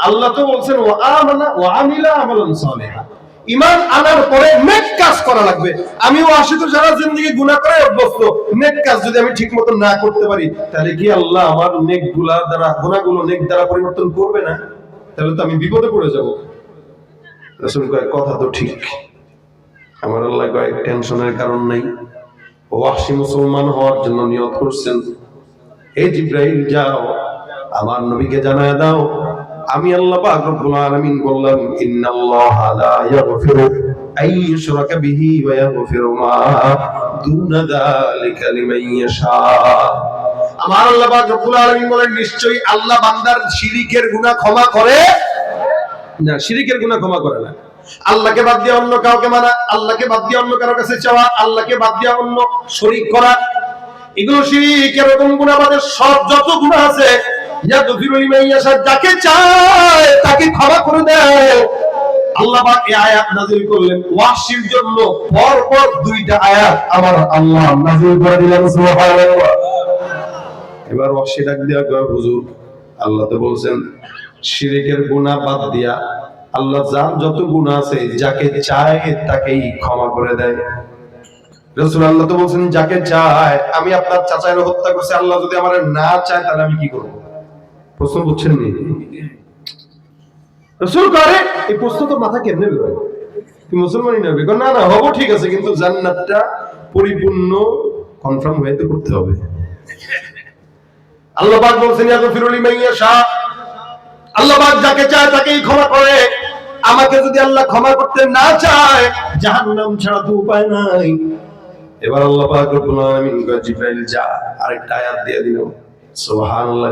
আল্লাহ তো বলছেন ওয়া আমানা ওয়া আমিলা আমালান সালিহা, ঈমান আনার পরে নেক কাজ করা লাগবে। আমিও আশিত সারা জিন্দেগি গুনাহ করে অভ্যস্ত, নেক কাজ যদি আমি ঠিকমতো না করতে পারি তাহলে কি আল্লাহ আমার নেকগুলা দ্বারা গুনাহগুলো নেক দ্বারা পরিবর্তন করবে না? তাহলে তো আমি বিপদে পড়ে যাব। রাসূল কয় কথা তো ঠিক, আমার আল্লাহ কয় টেনশনের কারণ নাই। ওয়াহশী মুসলমান হওয়ার জন্য নিয়ত করছেন, হে জিবরাইল যাও আমার নবীকে জানায় দাও আমি আল্লাহ পাক রব্বুল আলামিন বললাম ইন্নাল্লাহা লা ইয়াগফিরু আইয়ুশরাকা বিহি ওয়া ইয়াগফিরু মা দুনা যালিকা লিমান ইয়াশা। আমার আল্লাহ পাক রব্বুল আলামিন বলেন নিশ্চয়ই আল্লাহ বান্দার শিরকের গুনাহ ক্ষমা করে না, শিরকের গুনাহ ক্ষমা করে না। আল্লাহকে বাদ দিয়ে অন্য কাউকে মানা, আল্লাহকে বাদ দিয়ে অন্য কারো কাছে চাওয়া, আল্লাহকে বাদ দিয়ে অন্য শরীক করা, এগুলো শিরক। এরকম গুনাহ আমাদের সব যত গুনাহ আছে ইয়াগফিরু লিমান ইয়াশা, যাকে চায় তাকে ক্ষমা করে দেয়। আল্লাহ পাক এই আয়াত নাযিল করলেন ওয়াহশীর জন্য, পর পর দুইটা আয়াত আমার আল্লাহ নাযিল করে দিলেন, সুবহানাল্লাহ। এবার ওয়াহশী ডাক দিয়া কয় হুজুর আল্লাহ তো বলছেন শিরকের গুনাহ বাদ দিয়া আল্লাহ যার যত গুনাহ আছে যাকে চায় তাকেই ক্ষমা করে দেয়। রাসূল আল্লাহ তো বলছেন যাকে চায়। আমি আপনার চাচার হত্যা করছি, আল্লাহ যদি আমারে না চায় তাহলে আমি কি করব? প্রশ্ন বুঝছেন নি? রাসূল করে এই প্রশ্ন তো মাথা কেমনে বেরোয়, তুই মুসলমানই না? না না হবো ঠিক আছে, কিন্তু জান্নাতটা পরিপূর্ণ কনফার্ম হয়ে তো করতে হবে। আল্লাহ পাক বলছেন ইয়াগফিরু লিমান ইয়াশা, আল্লাহ পাক যাকে চায় তাকেই ক্ষমা করে। আমাকে যদি আল্লাহ ক্ষমা করতে না চায় জাহান্নাম ছাড়া তো উপায় নাই। এবার আল্লাহ পাক রব্বুল আলামিন কয় জিবরাইল যা আরেকটা আয়াত দিয়ে দিল, সুবহানাল্লাহ।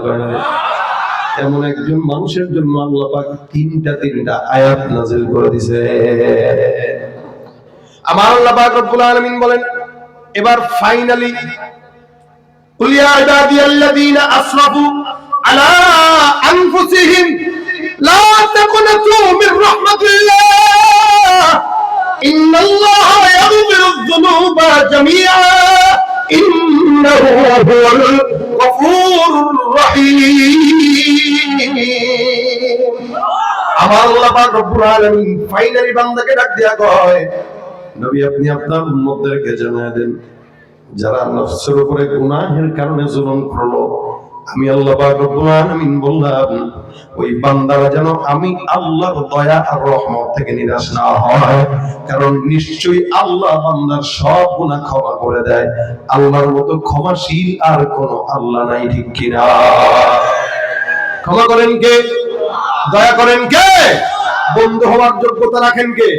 এমন একজন মানুষের জন্য আল্লাহ পাক তিনটা আয়াত নাযিল করে দিয়েছে। আমার আল্লাহ পাক রব্বুল আলামিন বলেন এবার ফাইনালি কুল ইয়া ইবাদিয়াল্লাযীনা আসরাফু আলা আনফুসিহিম লা তাকুনাতু মির রাহমাতিল্লাহ ইন্নাল্লাহা ইয়াগফিরুয যুনুবা জামিআ ইন্নাহু হুয়াল গফুরুর রহিম। আমার আল্লাহ পাক রব্বুল আলামিন ফাইনালি বান্দাকে ডাক দিয়া কয় নবী আপনি আপনার উম্মতদেরকে জানিয়ে দেন যারা নফসের উপরে গুনাহের কারণে জুলুম করলো, আমি আল্লাহ পাক রব্বুল আলামিন বললাম ওই বান্দারা যেন আমি আল্লাহর দয়া আর রহমত থেকে নিরাশ না হয়, কারণ নিশ্চয়ই আল্লাহ বান্দার সব গুনাহ ক্ষমা করে দেয়। আল্লাহর মতো ক্ষমাশীল আর কোন আল্লাহ নাই, ঠিক কিনা? ক্ষমা করেন কে? দয়া করেন কে? বন্ধু হওয়ার যোগ্যতা রাখেন কে?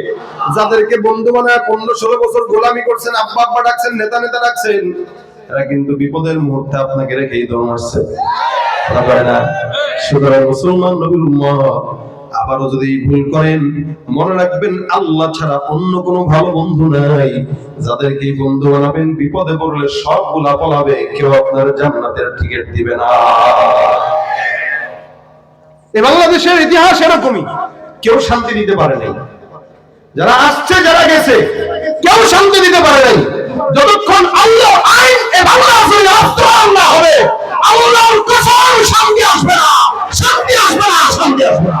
যাদেরকে বন্ধু বানায় 15-16 বছর গোলামি করছেন, আব্বা আব্বা ডাকছেন, নেতা নেতা ডাকছেন, এরা কিন্তু বিপদের মুহূর্তে আপনাকে রেখেই দৌড় মারছে না। সুতরাং মুসলমান নবীর উম্মত আবারও যদি ভুল করেন মনে রাখবেন আল্লাহ ছাড়া অন্য কোনো ভালো বন্ধু নাই। যাদেরকে বন্ধু বানাবেন বিপদে পড়লে সবগুলা পলাবে, কেউ আপনার জান্নাতের টিকিট দিবে না। এই বাংলাদেশের ইতিহাস এরকমই, কেউ শান্তি দিতে পারে নাই। যারা আসছে যারা গেছে কেউ শান্তি দিতে পারে নাই। যতক্ষণ আল্লাহ আইন এ বাংলাদেশে রাষ্ট্র না হবে আল্লাহর কসম শান্তি আসবে না, শান্তি আসবে না, শান্তি আসবে না।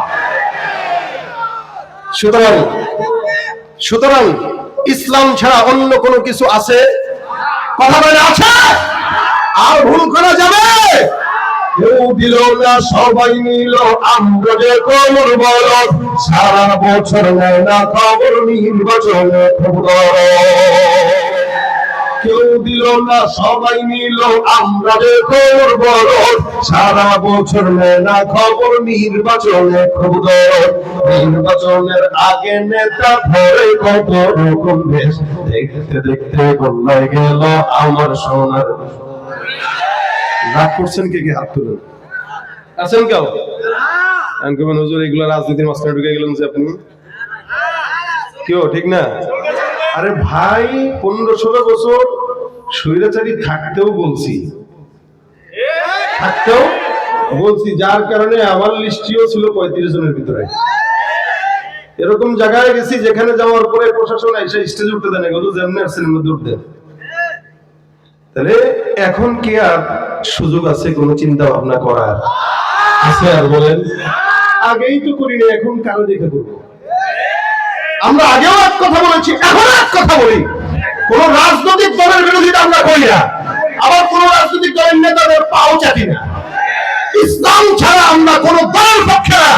সুতরাং ইসলাম ছাড়া অন্য কোনো কিছু আছে? কথা বলে আছে? আর ভুল করা যাবে? কেউ দিল না সবাই নিল, আমরা যে কোমর বল সারা বছর নেয় না খবর, নির্বাচনে খবর। কেউ দিল না সবাই নিল, আমরা যে কোমর বল সারা বছর নেয় না খবর, নির্বাচনে খবর। নির্বাচনের আগে নেতা ভরে কত রকম দেশ, দেখতে দেখতে গোল্লায় গেল আমার সোনার। রাগ করছেন কে? কে হাত তুলেন? আছেন কেউ? আমি কেমন হুজুর এগুলো রাজনীতির মাঝখানে ঢুকে গেলেন যে আপনি? কেউ ঠিক না? আরে ভাই 15-16 বছর স্বৈরাচারী থাকতেও বলছি, যার কারণে আমার লিস্টিও ছিল 35 জনের ভিতরে। এরকম জায়গায় গেছি যেখানে যাওয়ার পরে প্রশাসন এসে স্টেজে উঠতে দেন, এগুলো যেমনি আসছেন এমনি দৌড় দেন। তাহলে এখন কি আর সুযোগ আছে কোন চিন্তা ভাবনা করার? আছে? আর বলেন আগেই তো করিনি, এখন কারো দেখে করবো। আমরা আগেও এক কথা বলেছি, এখন এক কথা বলি। কোন রাজনৈতিক দলের বিরোধিতা আমরা করি না, আবার কোন রাজনৈতিক দলের নেতাদের পাও চাটি না। ইসলাম ছাড়া আমরা কোন দলের পক্ষে না,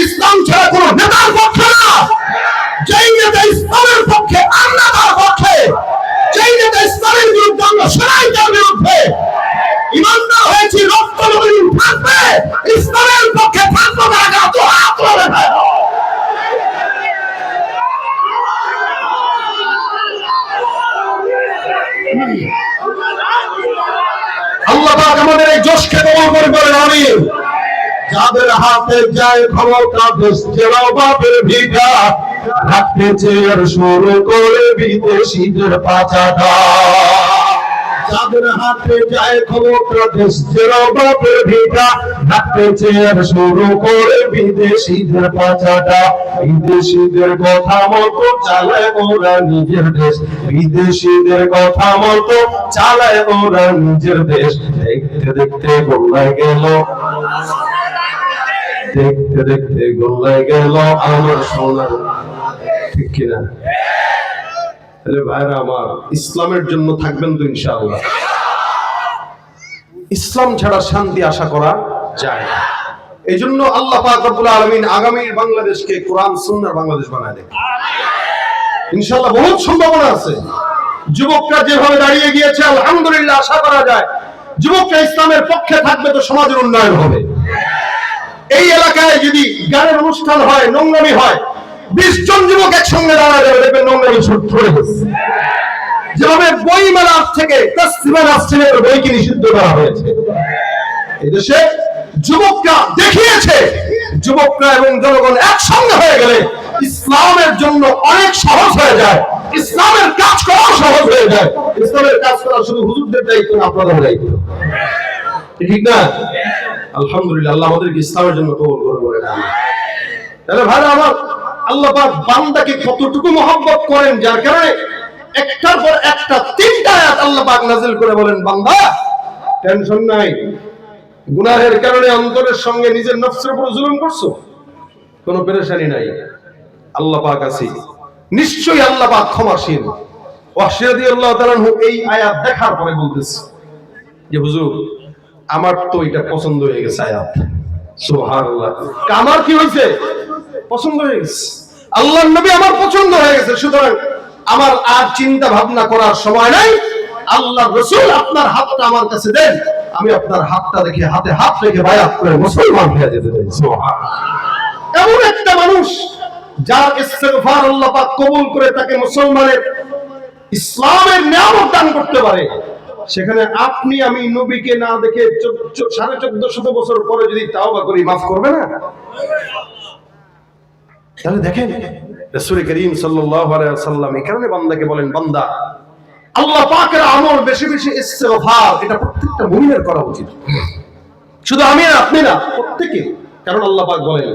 ইসলাম ছাড়া কোন নেতার পক্ষে না। যেই নেতা ইসলামের পক্ষে আমরা তার পক্ষে, যেই নেতা ইসলামের বিরুদ্ধে আমরা সবাই তার বিরুদ্ধে। ইমানদার হয়েছি, রক্ত নবীন থাকবে, ইসলামের পক্ষে থাকবো না, তো হাত তুলে আল্লাহ পাক আমাদের এই জোশকে কবুল করে বলেন আমিন। যাদের হাতে যায় ক্ষমতা, দেশের বাপের ভিটা, রাখতে চেয়ার শুরু করে বিদেশিদের পাচাটা। যাদের হাতে যায় ক্ষমতা, দেশের বাপের ভিটা, রাখতে চেয়ার শুরু করে বিদেশিদের পাচাটা। বিদেশিদের কথা মতো চালায় ওরা নিজের দেশ, বিদেশিদের কথা মতো চালায় ওরা নিজের দেশ। দেখতে দেখতে গোল্লায় গেল, দেখতে দেখতে গোল্লায় গেল আমার সোনার, ঠিক কিনা? তাহলে ভাইরা আমার, ইসলামের জন্য থাকবেন তো ইনশাআল্লাহ। ইসলাম ছাড়া শান্তি আশা করা যায় না। এই জন্য আল্লাহ পাক রব্বুল আলামিন আগামীর বাংলাদেশকে কোরআন সুন্নাহর বাংলাদেশ বানায় দেবে ইনশাআল্লাহ। বহুত সম্ভাবনা আছে। যুবকরা যেভাবে দাঁড়িয়ে গিয়েছে, আলহামদুলিল্লাহ, আশা করা যায় যুবকরা ইসলামের পক্ষে থাকবে তো সমাজের উন্নয়ন হবে। এই এলাকায় যদি গানের অনুষ্ঠান হয়, নোংরামি হয়, 20 জন যুবক একসঙ্গে দাঁড়া যাবে, দেখবেন নোংরামি ছড়ে গেছে। যেভাবে বই মেলা থেকে বইকে নিষিদ্ধ করা হয়েছে, এদেশে যুবকরা দেখিয়েছে, যুবকরা এবং জনগণ একসঙ্গে হয়ে গেলে ইসলামের জন্য অনেক সহজ হয়ে যায়, ইসলামের কাজ করা সহজ হয়ে যায়। ইসলামের কাজ করা শুধু হুজুরদের দায়িত্ব না, আপনাদের দায়িত্ব, ঠিক না? আলহামদুলিল্লাহ, আল্লাহ আমাদেরকে ইসলামের জন্য কবুল করে বলেন আমিন। তাহলে ভাইরা আমার, আল্লাহ পাক বান্দাকে কতটুকু মহব্বত করেন, যার কারণে একটার পর একটা 3টা আয়াত আল্লাহ পাক নাযিল করে বলেন, বান্দা টেনশন নাই, গুনাহের কারণে অন্তরের সঙ্গে নিজের নফসের উপর জুলুম করছো, কোনো পেরেশানি নাই, আল্লাহ পাক আছে, নিশ্চয়ই আল্লাহ পাক ক্ষমাশীল। ওয়াহশী রাদিয়াল্লাহু তাআলা আনহু এই আয়াত দেখার পরে বলতেছে যে হুজুর, আমার তো এটা পছন্দ হয়ে গেছে আয়াত। সুবহানাল্লাহ, আমার কি হয়েছে? পছন্দ হয়ে গেছে, আল্লাহর নবী আমার পছন্দ হয়ে গেছে, সুতরাং আমার আর চিন্তা ভাবনা করার সময় নাই। আল্লাহর রাসূল, আপনার হাতটা আমার কাছে দেন, আমি আপনার হাতটা রেখে, হাতে হাত রেখে বায়াত করে মুসলমান হয়ে যেতে চাই। সুবহানাল্লাহ, এমন একটা মানুষ যার ইস্তেগফার আল্লাহ পাক কবুল করে তাকে মুসলমানের ইসলামের নিয়ামত দান করতে পারে, সেখানে আপনি আমি নবীকে না দেখে 1450 বছর পরে যদি তাওবা করি, মাফ করবে না? তাহলে দেখেন, রাসূল করিম সাল্লাল্লাহু আলাইহি ওয়াসাল্লাম এই কারণে বান্দাকে বলেন, বান্দা আল্লাহ পাকের আমল বেশি বেশি ইস্তেগফার, এটা প্রত্যেকটা মুমিনের করা উচিত, শুধু আমি আর আপনি না, প্রত্যেকে। কারণ আল্লাহ পাক বলেন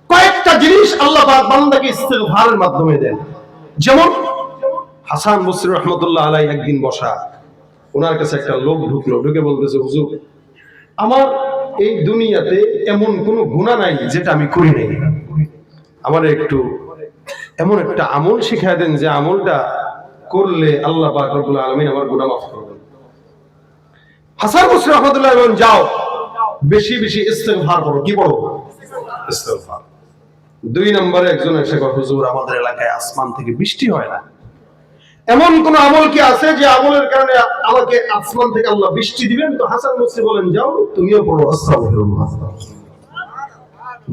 কয়েকটা জিনিস আল্লাহ পাক বান্দাকে ইস্তেগফারের মাধ্যমে দেন। যেমন হাসান বসরি রাহমাতুল্লাহ আলাইহি একদিন বসা, ওনার কাছে একটা লোক ঢুকলো, ঢুকে বলতেছে, হুজুর, আমার এই দুনিয়াতে এমন কোনো গুনাহ নাই যেটা আমি করি নাই, আমার একটু এমন একটা আমল শিখায় দেন যে আমলটা করলে আল্লাহ পাক রব্বুল আলামিন আমার গুনাহ মাফ করবেন। হাসান বসরি রাহমাতুল্লাহ বলেন, যাও বেশি বেশি ইস্তেগফার করো। কি পড়ো? ইস্তেগফার। 2 নম্বরে একজন এসে কয়, হুজুর, আমাদের এলাকায় আসমান থেকে বৃষ্টি হয় না, এমন কোন আমল কি আছে যে আমলের কারণে আমাকে আসমান থেকে আল্লাহ বৃষ্টি দিবেন? তো হাসান বসরি বলেন, যাও তুমিও পড়ো আস্তাগফিরুল্লাহ।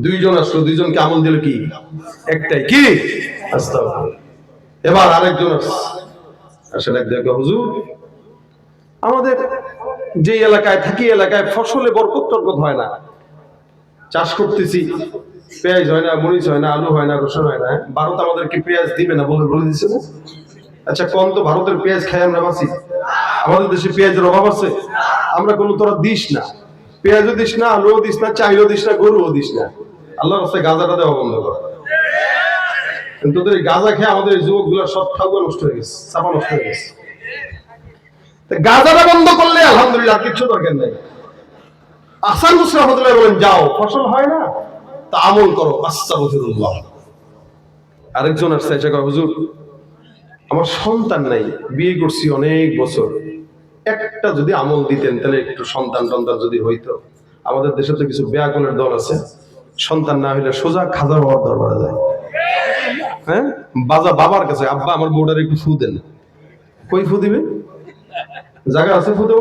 2 জন আসলো, 2 জনকে আমল দিল কি? একটাই, কি? আস্তাগফিরুল্লাহ। এবার আরেকজন আসলে দেখো, হুজুর, আমাদের যে এলাকায় থাকি, এলাকায় ফসলে বরকত টরকত হয় না, চাষ করতেছি, পেঁয়াজ হয় না, মরিচ হয় না, আলু হয় না, রসুন হয় না। ভারত আমাদেরকে পেঁয়াজ দিবে না বলে দিচ্ছে না? আচ্ছা কোন তো, ভারতের পেঁয়াজ খাই আমরা বাঁচি? আমাদের দেশে পেঁয়াজের অভাব আছে? আমরা কোনো, তোরা দিস না, পেঁয়াজও দিস না, আলুও দিস না, চাইলও দিস না, গরুও দিস না, আল্লাহর রাস্তায় গাঁজাটা দেওয়া বন্ধ কর। কিন্তু তোদের গাঁজা খেয়ে আমাদের যুবক গুলা সব ঠাকুর নষ্ট হয়ে গেছে, চাপা নষ্ট হয়ে গেছে। গাঁজাটা বন্ধ করলে আলহামদুলিল্লাহ, কিচ্ছু দরকার নেই। হাসান বসরি রাহমাতুল্লাহ বলেন, যাও ফসল হয় না তা আমল করো, আস্তাগফিরুল্লাহ। আরেকজন আসছে এসে কয়, হুজুর আমার সন্তান নাই, বিয়ে করছি অনেক বছর, একটা যদি আমল দিতেন তাহলে একটু সন্তান টন্তান যদি হইতো। আমাদের দেশে তো কিছু ব্যাকুলের দল আছে, সন্তান না হইলে সোজা খাজা বাবার দরবারে যায়। হ্যাঁ, বাবার কাছে, আব্বা আমার বউটার একটু ফু দেন। কই ফু দিবে? জায়গা আছে ফু দেব?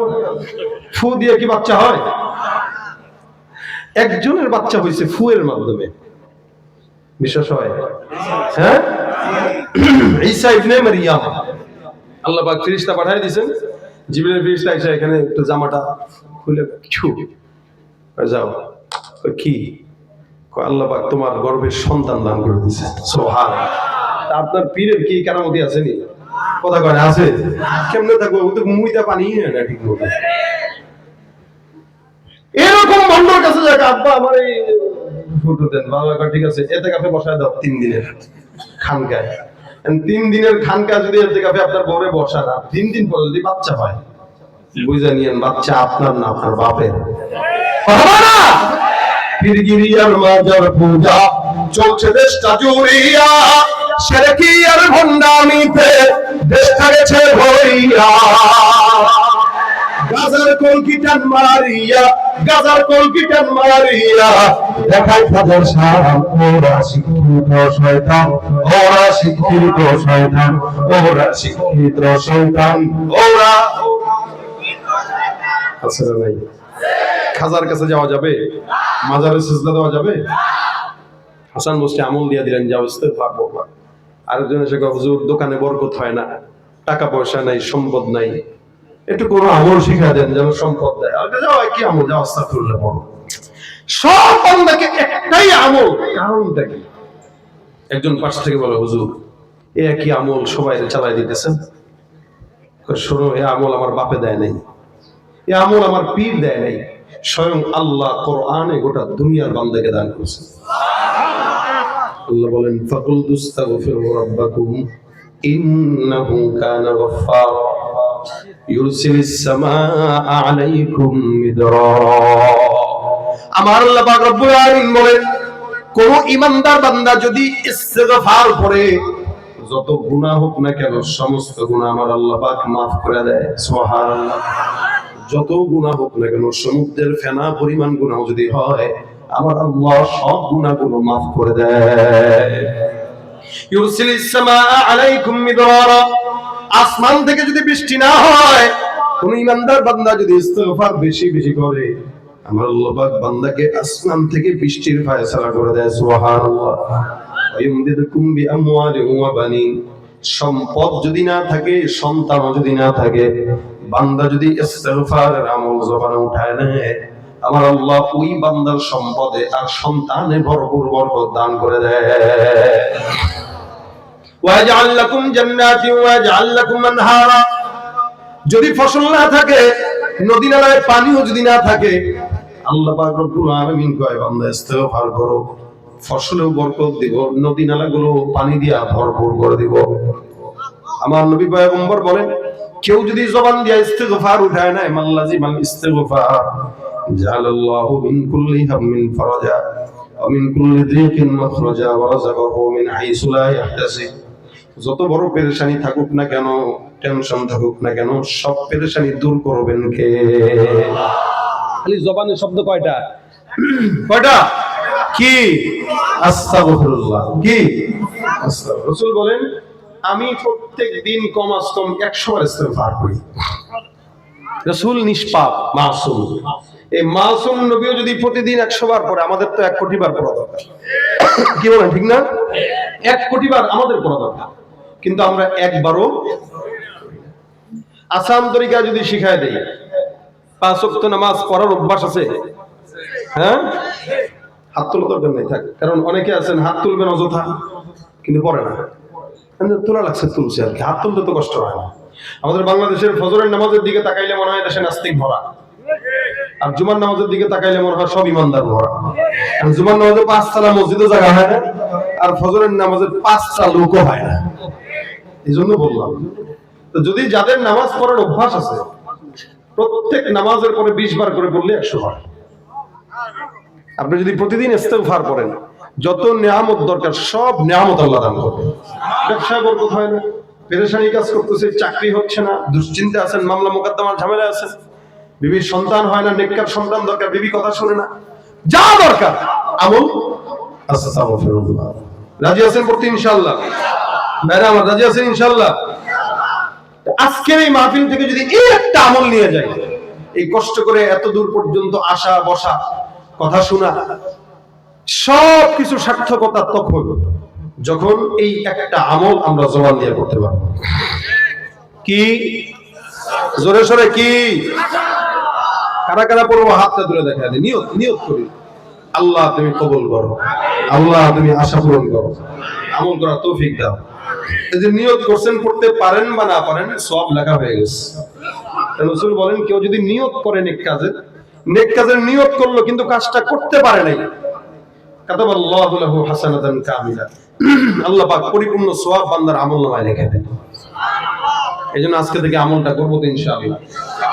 ফু দিয়ে কি বাচ্চা হয়? একজনের বাচ্চা হয়েছে ফুয়ের মাধ্যমে, বিশ্বাস হয়? হ্যাঁ, ঈসা ইবনে মারইয়াম, আল্লাহ পাক ফেরেশতা পাঠিয়ে দিয়েছেন, জিবরাইল ফেরেশতা এসে এখানে একটু জামাটা খুলে ছু যাও। কি? আল্লাহ পাক তোমার গর্ভের সন্তান দান করে দিয়েছে। সুবহানাল্লাহ। আপনার পীরের কি কারামতি আছে নি? কথা কয় আছে? কেমনে থাকবো? ও তো মুইতা পানি না ঠিক মতো। এরকম বন্ধুর কাছে যাক, আব্বা আমার এই ফটো দেন, বাবা কয় ঠিক আছে, এতে কাফে বসায় দাও 3 দিনের খানকায়। 3 দিনের খানকা যদি এতে কাফে আপনার বউরে বসান, 3 দিন পরে যদি বাচ্চা হয়, বুঝে নিয়েন বাচ্চা আপনার না, আপনার বাপের। হবে না? পীরগিরিয়ার মাজার পূজা চলছে দেশটা জুড়িয়া, শিরকি আর ভণ্ডামিতে দেশটা গেছে ভরিয়া। গাজার কলকিটান মারিয়া, গাজার কলকিটান মারিয়া দেখায় তাদের সাম। ওরা শিক্ষিত শয়তান, ওরা শিক্ষিত শয়তান, ওরা শিক্ষিত শয়তান, ওরা আসলে নাই। খাজার কাছে যাওয়া যাবে? মাজারে সিজদা দেওয়া যাবে? হাসান বসরি আমল দিয়া দিলেন, যাও ইস্তেগফার করবা। আরেকজন এসে কয়, হুজুর দোকানে বরকত হয় না, টাকা পয়সা নাই, সম্পদ নাই, একটু কোনো আমল শিখা দেন যেন সম্পদ দেয়। আর যাও কি আমল, যাও আস্তাগফিরুল্লাহ পড়ো। সব বান্দাকে একটাই আমল, কারণটা কি? একজন পাশ থেকে বলে, হুজুর এ কি আমল সবাই চালাই দিতেছেন? শোনো, এ আমল আমার বাপে দেয় নাই, এ আমল আমার পীর দেয় নাই, স্বয়ং আল্লাহ কোরআনে গোটা দুনিয়ার বান্দাকে দান করেছে। আল্লাহ বলেন, ফাকুল তুস্তাগফিরু রাব্বাকুম ইন্নাহু কানা গফফারা ইউরসিলিস সামাআ আলাইকুম মিদরারা। আমার আল্লাহ পাক রব্বুল আলামিন বলেন, কোন ঈমানদার বান্দা যদি ইস্তেগফার করে, যত গুনাহ হোক না কেন সমস্ত গুনাহ আমার আল্লাহ পাক maaf করে দেয়। সুবহানাল্লাহ। যত গুনাহ হোক না কেন, সমুদ্রের ফেনা পরিমাণ গুনাহ যদি হয়, আমার আল্লাহ সব গুনাহগুলো maaf করে দেয়। ইউরসিলিস সামাআ আলাইকুম মিদরারা, আসমান থেকে যদি বৃষ্টি না হয়, কোন ঈমানদার বান্দা যদি ইস্তিগফার বেশি বেশি করে, আমার আল্লাহ পাক বান্দাকে আসমান থেকে বৃষ্টির ফায়সালা করে দেয়। সুবহানাল্লাহ। ওয়ায়ুমদিদুকুম বিআমওয়ালিহি ওয়া বানিন, সম্পদ যদি না থাকে, সন্তান যদি না থাকে, বান্দা যদি ইস্তিগফারের আমল জবানে উঠায় নেয়, আমার আল্লাহ ওই বান্দার সম্পদে আর সন্তানে ভরপুর বরকত দান করে দেয়। ওয়াজআল লাকুম জান্নাতি ওয়াজআল লাকুম আনহারা, যদি ফসল না থাকে, নদী নালায় পানিও যদি না থাকে, আল্লাহ পাক রব্বুল আলামিন কয়, বান্দা ইস্তিগফার করো, ফসলেও বরকত দিব, নদী নালাগুলো পানি দিয়া ভরপুর করে দিব। আমার নবী পয়গম্বর বলেন, কেউ যদি জবান দিয়া ইস্তিগফার উঠায় না, মাল্লাজিমাল ইস্তিগফার জাআলাল্লাহু মিন কুল্লি হাম্মিন ফারাজা ওয়া মিন কুল্লি দিকিন মাখরাজা ওয়া রাযাকাহু মিন হাইসু লা ইয়াহতাসিব। যত বড় পেরেশানি থাকুক না কেন, টেনশন থাকুক না কেন, সব পেরেশানি দূর করবেন কে? খালি জবানের শব্দ কয়টা? কয়টা? কি? আস্তাগফিরুল্লাহ। কি? আস্তাগফিরুল্লাহ। রাসূল বলেন, আমি প্রত্যেক দিন কমাস কম 100 বার ইস্তিগফার করি। রাসূল নিষ্পাপ, মাসুম। এই মাসুম নবীও যদি প্রতিদিন 100 বার পড়ে, আমাদের তো 1 কোটি বার পড়া দরকার। কি বলেন, ঠিক না? 1 কোটি বার আমাদের পড়া দরকার, কিন্তু আমরা একবারও। আসান তরিকা যদি শিখায় দেই, 5 ওয়াক্ত নামাজ পড়ার অভ্যাস আছে? হ্যাঁ, হাত তোলা দরকার নেই, থাক। কারণ অনেকে আছেন হাত তুলবেন অযথা, কিন্তু পড়ে না। তোলা লাগছে, তুলছে আর কি, হাত তুলতে তো কষ্ট হয় না। আমাদের বাংলাদেশের ফজরের নামাজের দিকে তাকাইলে মনে হয় দেশে নাস্তিক ভরা, আর জুমার নামাজের দিকে তাকাইলে মনে হয় সব ইমানদার ভরা। জুমার নামাজে 5 তলা মসজিদও জায়গা হয় না, আর ফজরের নামাজে 5টা লোকও হয় না। এই জন্য বললাম, তো যদি যাদের নামাজ পড়ার অভ্যাস আছে, প্রত্যেক নামাজের পরে 20 বার করে পড়লে 100 বার। আপনি যদি প্রতিদিন ইস্তেগফার করেন, যত নিয়ামত দরকার সব নিয়ামত আল্লাহ দান করবে। ব্যবসায় বরকত হয় না, পেরেশানি কাজ করতেছে, চাকরি হচ্ছে না, দুশ্চিন্তা আছেন, মামলা মোকদ্দমার ঝামেলা আছেন, বিবির সন্তান হয় না, নেককার সন্তান দরকার, বিবি কথা শোনে না, যা দরকার আমল আস্তাগফিরুল্লাহ। রাজি আছেন পড়তে ইনশাআল্লাহ? ভাইরা আমার রাজি আছেন ইনশাআল্লাহ? আজকের এই মাহফিল থেকে যদি এই একটা আমল নিয়ে যায়, এই কষ্ট করে এত দূর পর্যন্ত আসা বসা কথা শোনা সব কিছু সার্থকতা তখন যখন এই একটা আমল আমরা জবান দিয়ে করতে পারবো। কি জোরে সরে কি? কারা কারা পড়বো হাতটা তুলে দেখা যায়। নিয়ত নিয়ত করি, আল্লাহ তুমি কবুল করো, আল্লাহ তুমি আশা পূরণ করো, আমল করার তৌফিক দাও। এই যে নিয়ত করছেন, করতে পারেন বা না পারেন সব লেখা হয়ে গেছে। রাসূল বলেন কেউ যদি নিয়ত করে নেক কাজের নিয়ত করলো কিন্তু কাজটা করতে পারে নাই, কাতাবাল্লাহু লাহু হাসানাতান কামিলা, আল্লাহ পাক পরিপূর্ণ সওয়াব বান্দার আমলনামায় লিখে দেন। এইজন্য আজকে থেকে আমলটা করব তো ইনশাআল্লাহ,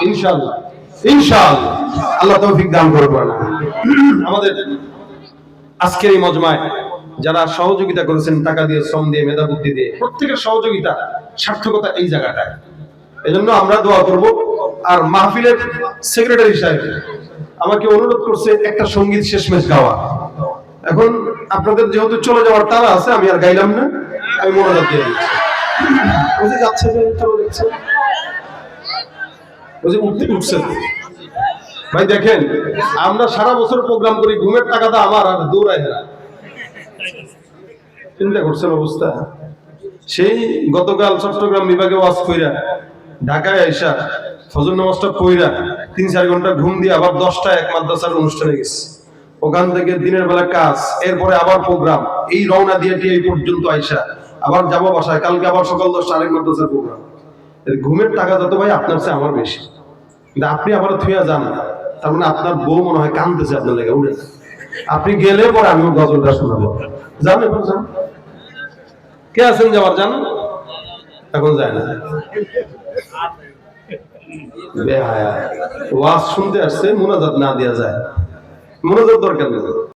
ইনশাআল্লাহ, ইনশাআল্লাহ আল্লাহ তৌফিক দান করবেন। আমাদের আজকের এই মজমায় যারা সহযোগিতা করেছেন, টাকা দিয়ে, শ্রম দিয়ে, মেধা বুদ্ধি দিয়ে, প্রত্যেকের সহযোগিতা সার্থকতা এই জায়গাটায়। এজন্য আমরা দোয়া করব। আর মাহফিলের সেক্রেটারি সাহেব আমাকে অনুরোধ করছে একটা সঙ্গীত শেষমেশ গাওয়া। এখন আপনাদের যেহেতু চলে যাওয়ার তারা আছে, আমি আর গাইলাম না, আমি মনোযোগ দিয়ে দিচ্ছি। বুঝে যাচ্ছে যে চলে যাচ্ছে, বুঝে উঠছে। ভাই দেখেন, আমরা সারা বছর প্রোগ্রাম করি, ঘুমের টাকাটা আমার, আর দৌড়ায় না। চিন্তা করছেন অবস্থা? সেই গতকাল চট্টগ্রাম বিভাগে ওয়াজ কইরা ঢাকায় আইসা ফজর নামাজটা পড়া ৩-৪ ঘন্টা ঘুম দিয়ে আবার 10টায় এক মাদ্রাসার অনুষ্ঠানে গেছি। ওখান থেকে দিনের বেলা কাজ, এরপরে আবার প্রোগ্রাম, এই রওনা দিয়ে এই পর্যন্ত আইসা আবার যাবো বাসায়, কালকে আবার সকাল 10টা আরেক মাদ্রাসার প্রোগ্রাম। ঘুমের টাকা যত ভাই আপনার চেয়ে আমার বেশি, কিন্তু আপনি আবার থুয়া যান, তার মানে আপনার বউ মনে হয় কাঁদতেছে আপনার লেগে, উঠে আপনি গেলে পরে আমিও গজলটা শোনাবো। যান এবার যান, কে আছেন যাওয়ার? যান, এখন যায় না, বেহায়া ওয়াজ শুনতে আসছে, মুনাজাত না দেয়া যায়? মুনাজাত দরকার নেই।